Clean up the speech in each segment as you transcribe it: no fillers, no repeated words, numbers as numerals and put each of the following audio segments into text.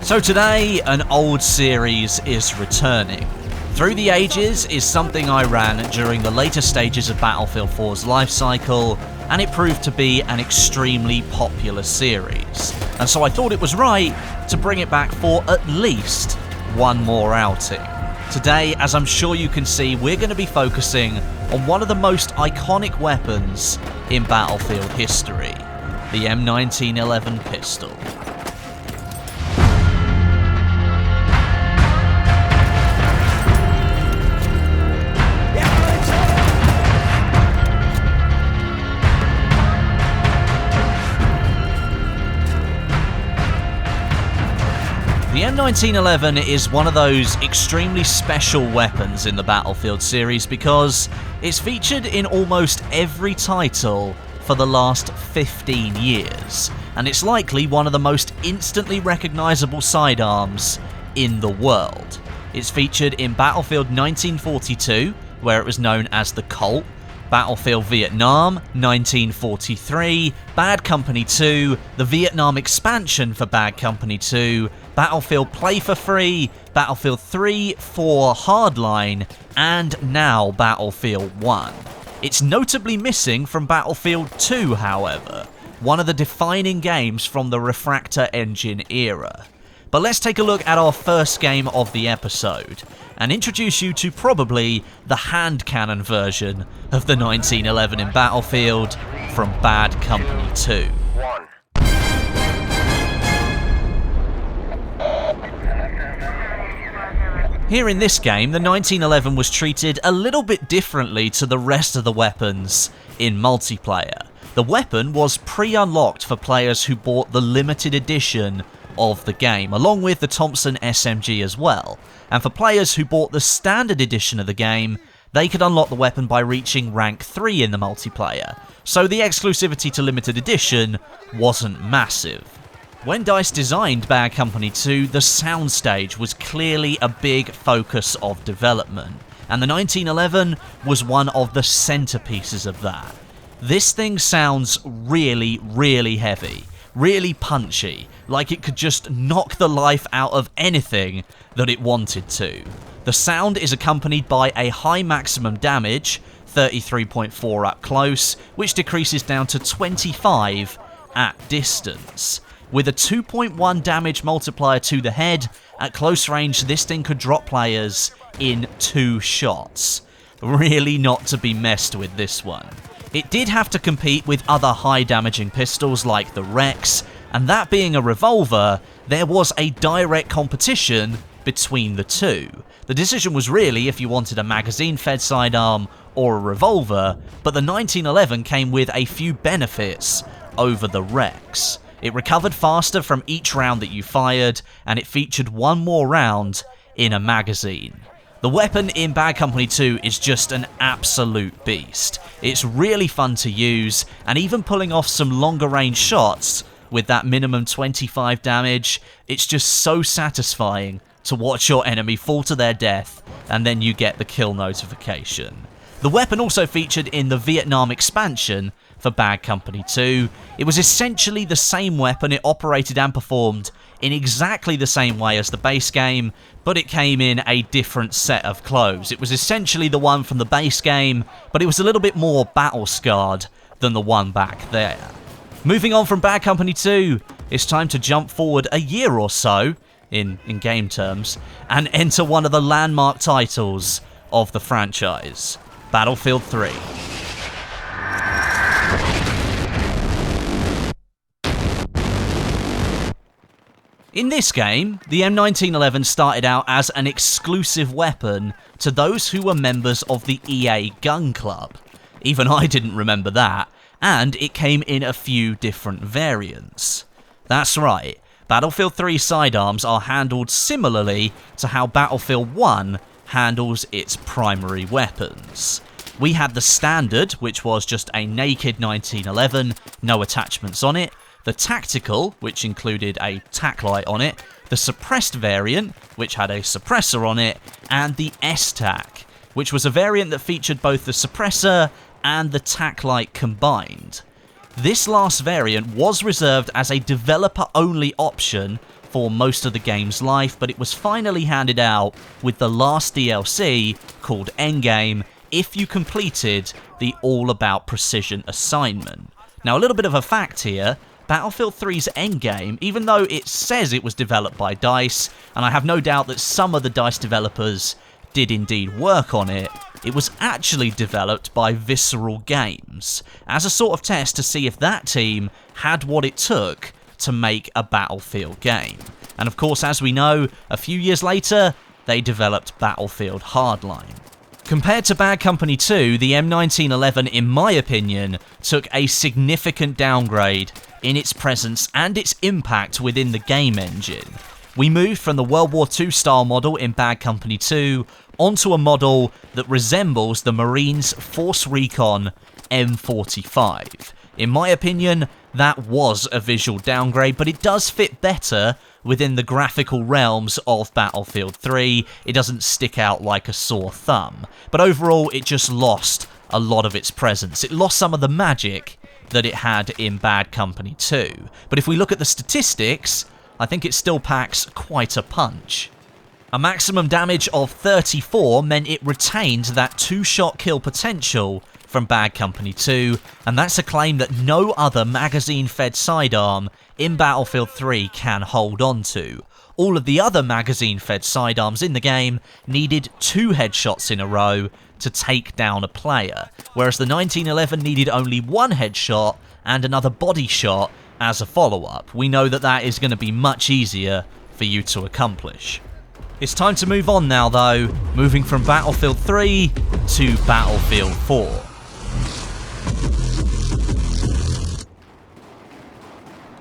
So today, an old series is returning. Through the Ages is something I ran during the later stages of Battlefield 4's life cycle, and it proved to be an extremely popular series. And so I thought it was right to bring it back for at least one more outing. Today, as I'm sure you can see, we're going to be focusing on one of the most iconic weapons in Battlefield history, the M1911 pistol. The M1911 is one of those extremely special weapons in the Battlefield series because it's featured in almost every title for the last 15 years, and it's likely one of the most instantly recognizable sidearms in the world. It's featured in Battlefield 1942, where it was known as the Colt, Battlefield Vietnam 1943, Bad Company 2, the Vietnam expansion for Bad Company 2, Battlefield Play for Free, Battlefield 3, 4 Hardline, and now Battlefield 1. It's notably missing from Battlefield 2, however, one of the defining games from the Refractor engine era. But let's take a look at our first game of the episode, and introduce you to probably the hand cannon version of the 1911 in Battlefield from Bad Company 2. Here in this game, the 1911 was treated a little bit differently to the rest of the weapons in multiplayer. The weapon was pre-unlocked for players who bought the limited edition of the game, along with the Thompson SMG as well. And for players who bought the standard edition of the game, they could unlock the weapon by reaching rank 3 in the multiplayer, so the exclusivity to limited edition wasn't massive. When DICE designed Bad Company 2, the soundstage was clearly a big focus of development, and the 1911 was one of the centerpieces of that. This thing sounds really, really heavy, really punchy, like it could just knock the life out of anything that it wanted to. The sound is accompanied by a high maximum damage, 33.4 up close, which decreases down to 25 at distance. With a 2.1 damage multiplier to the head, at close range this thing could drop players in 2 shots. Really not to be messed with, this one. It did have to compete with other high damaging pistols like the Rex, and that being a revolver, there was a direct competition between the two. The decision was really if you wanted a magazine-fed sidearm or a revolver, but the 1911 came with a few benefits over the Rex. It recovered faster from each round that you fired, and it featured one more round in a magazine. The weapon in Bad Company 2 is just an absolute beast. It's really fun to use, and even pulling off some longer range shots with that minimum 25 damage, it's just so satisfying to watch your enemy fall to their death, and then you get the kill notification. The weapon also featured in the Vietnam expansion for Bad Company 2. It was essentially the same weapon, it operated and performed in exactly the same way as the base game, but it came in a different set of clothes. It was essentially the one from the base game, but it was a little bit more battle-scarred than the one back there. Moving on from Bad Company 2, it's time to jump forward a year or so, in game terms, and enter one of the landmark titles of the franchise, Battlefield 3. In this game, the M1911 started out as an exclusive weapon to those who were members of the EA Gun Club. Even I didn't remember that, and it came in a few different variants. That's right, Battlefield 3 sidearms are handled similarly to how Battlefield 1 handles its primary weapons. We had the standard, which was just a naked 1911, no attachments on it, the tactical, which included a tac light on it, the suppressed variant, which had a suppressor on it, and the S-tac, which was a variant that featured both the suppressor and the tac light combined. This last variant was reserved as a developer-only option for most of the game's life, but it was finally handed out with the last DLC called Endgame if you completed the All About Precision assignment. Now, a little bit of a fact here, Battlefield 3's Endgame, even though it says it was developed by DICE, and I have no doubt that some of the DICE developers did indeed work on it, it was actually developed by Visceral Games, as a sort of test to see if that team had what it took to make a Battlefield game. And of course, as we know, a few years later, they developed Battlefield Hardline. Compared to Bad Company 2, the M1911, in my opinion, took a significant downgrade in its presence and its impact within the game engine. We moved from the World War II style model in Bad Company 2 onto a model that resembles the Marines' Force Recon M45. In my opinion, that was a visual downgrade, but it does fit better within the graphical realms of Battlefield 3. It doesn't stick out like a sore thumb. But overall, it just lost a lot of its presence. It lost some of the magic that it had in Bad Company 2. But if we look at the statistics, I think it still packs quite a punch. A maximum damage of 34 meant it retained that two-shot kill potential from Bad Company 2, and that's a claim that no other magazine-fed sidearm in Battlefield 3 can hold on to. All of the other magazine-fed sidearms in the game needed 2 headshots in a row to take down a player, whereas the 1911 needed only 1 headshot and another body shot as a follow-up. We know that that is going to be much easier for you to accomplish. It's time to move on now though, moving from Battlefield 3 to Battlefield 4.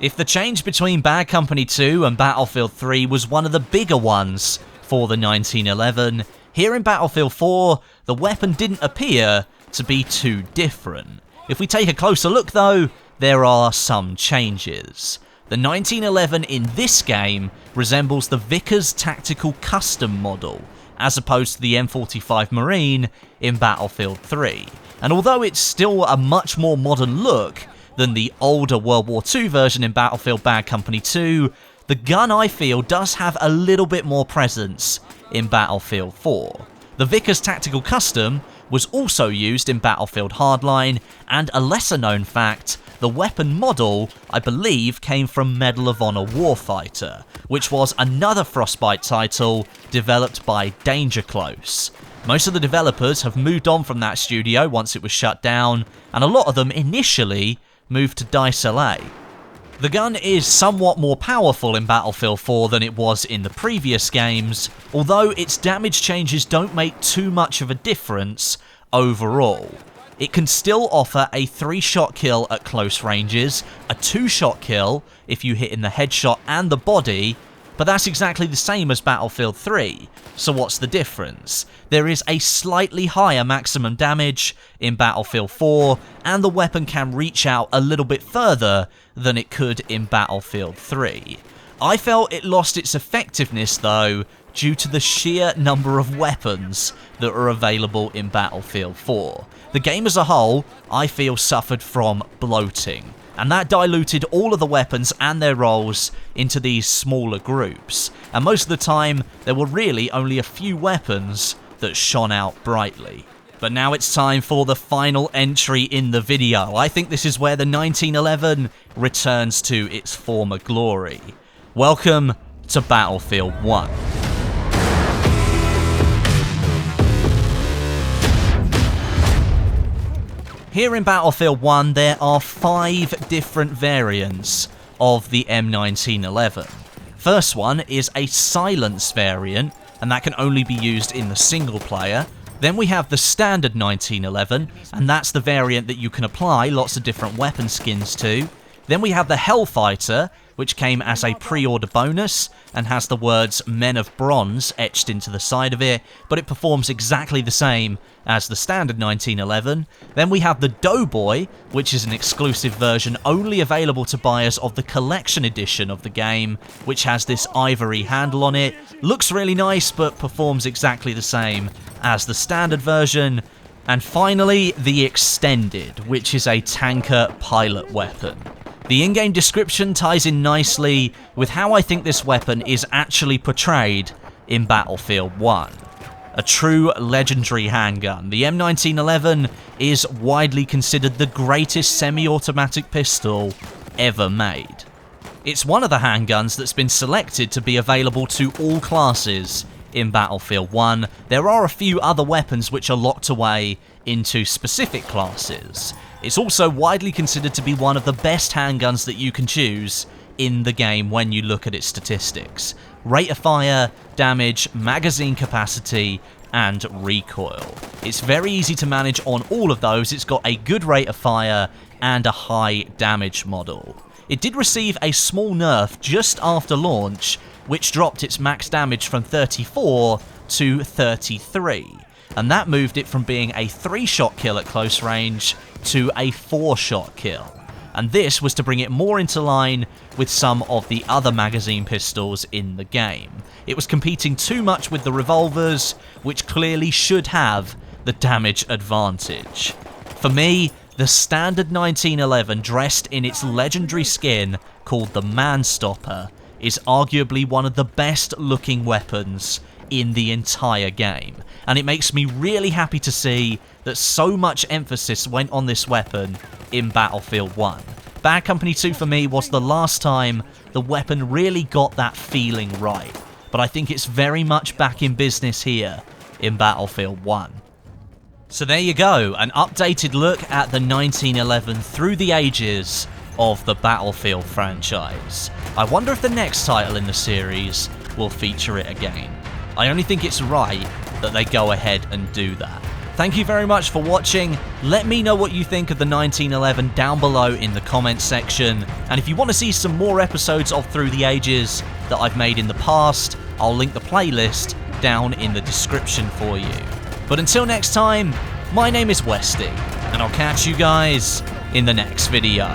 If the change between Bad Company 2 and Battlefield 3 was one of the bigger ones for the 1911, here in Battlefield 4, the weapon didn't appear to be too different. If we take a closer look though, there are some changes. The 1911 in this game resembles the Vickers Tactical Custom model, as opposed to the M45 Marine in Battlefield 3. And although it's still a much more modern look than the older World War II version in Battlefield Bad Company 2, the gun, I feel, does have a little bit more presence in Battlefield 4. The Vickers Tactical Custom was also used in Battlefield Hardline, and a lesser known fact, the weapon model, I believe, came from Medal of Honor Warfighter, which was another Frostbite title developed by Danger Close. Most of the developers have moved on from that studio once it was shut down, and a lot of them initially moved to DICE LA. The gun is somewhat more powerful in Battlefield 4 than it was in the previous games, although its damage changes don't make too much of a difference overall. It can still offer a 3-shot kill at close ranges, a 2-shot kill if you hit in the headshot and the body, but that's exactly the same as Battlefield 3. So what's the difference? There is a slightly higher maximum damage in Battlefield 4, and the weapon can reach out a little bit further than it could in Battlefield 3. I felt it lost its effectiveness though, due to the sheer number of weapons that are available in Battlefield 4. The game as a whole, I feel, suffered from bloating, and that diluted all of the weapons and their roles into these smaller groups, and most of the time there were really only a few weapons that shone out brightly. But now it's time for the final entry in the video. I think this is where the 1911 returns to its former glory. Welcome to Battlefield 1. Here in Battlefield 1, there are 5 different variants of the M1911. First one is a silence variant, and that can only be used in the single player. Then we have the standard 1911, and that's the variant that you can apply lots of different weapon skins to. Then we have the Hellfighter, which came as a pre-order bonus and has the words Men of Bronze etched into the side of it, but it performs exactly the same as the standard 1911. Then we have the Doughboy, which is an exclusive version only available to buyers of the collection edition of the game, which has this ivory handle on it. Looks really nice, but performs exactly the same as the standard version. And finally, the Extended, which is a tanker pilot weapon. The in-game description ties in nicely with how I think this weapon is actually portrayed in Battlefield 1. A true legendary handgun, the M1911 is widely considered the greatest semi-automatic pistol ever made. It's one of the handguns that's been selected to be available to all classes in Battlefield 1. There are a few other weapons which are locked away into specific classes. It's also widely considered to be one of the best handguns that you can choose in the game when you look at its statistics. Rate of fire, damage, magazine capacity, and recoil. It's very easy to manage on all of those. It's got a good rate of fire and a high damage model. It did receive a small nerf just after launch, which dropped its max damage from 34 to 33, and that moved it from being a 3-shot kill at close range to a 4-shot kill. And this was to bring it more into line with some of the other magazine pistols in the game. It was competing too much with the revolvers, which clearly should have the damage advantage. For me, the standard 1911 dressed in its legendary skin called the Man-Stopper is arguably one of the best looking weapons in the entire game, and it makes me really happy to see that so much emphasis went on this weapon in Battlefield 1. Bad Company 2 for me was the last time the weapon really got that feeling right, but I think it's very much back in business here in Battlefield 1. So there you go, an updated look at the 1911 through the ages of the Battlefield franchise. I wonder if the next title in the series will feature it again. I only think it's right that they go ahead and do that. Thank you very much for watching. Let me know what you think of the 1911 down below in the comments section. And if you want to see some more episodes of Through the Ages that I've made in the past, I'll link the playlist down in the description for you. But until next time, my name is Westie, and I'll catch you guys in the next video.